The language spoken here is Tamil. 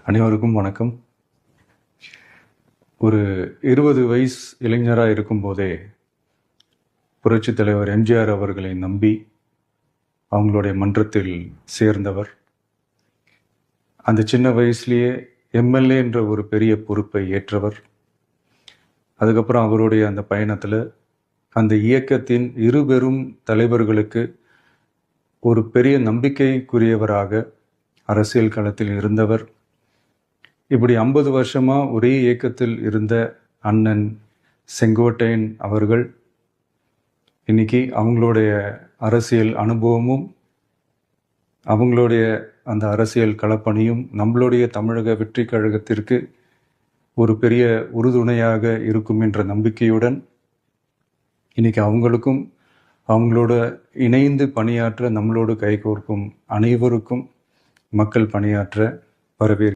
அனைவருக்கும் வணக்கம். ஒரு 20 வயசு இளைஞராக இருக்கும்போதே புரட்சித் தலைவர் எம்ஜிஆர் அவர்களை நம்பி அவங்களுடைய மன்றத்தில் சேர்ந்தவர். அந்த சின்ன வயசுலேயே எம்எல்ஏ என்ற ஒரு பெரிய பொறுப்பை ஏற்றவர். அதுக்கப்புறம் அவருடைய அந்த பயணத்தில் அந்த இயக்கத்தின் இருபெரும் தலைவர்களுக்கு ஒரு பெரிய நம்பிக்கைக்குரியவராக அரசியல் களத்தில் இருந்தவர். இப்படி 50 வருஷமா ஒரே இயக்கத்தில் இருந்த அண்ணன் செங்கோட்டையன் அவர்கள் இன்னைக்கு அவங்களுடைய அரசியல் அனுபவமும் அவங்களுடைய அந்த அரசியல் களப்பணியும் நம்மளுடைய தமிழக வெற்றி கழகத்திற்கு ஒரு பெரிய உறுதுணையாக இருக்கும் என்ற நம்பிக்கையுடன் இன்னைக்கு அவங்களுக்கும் அவங்களோட இணைந்து பணியாற்ற நம்மளோடு கைகோர்க்கும் அனைவருக்கும் மக்கள் பணியாற்ற வரவேற்கிறேன்.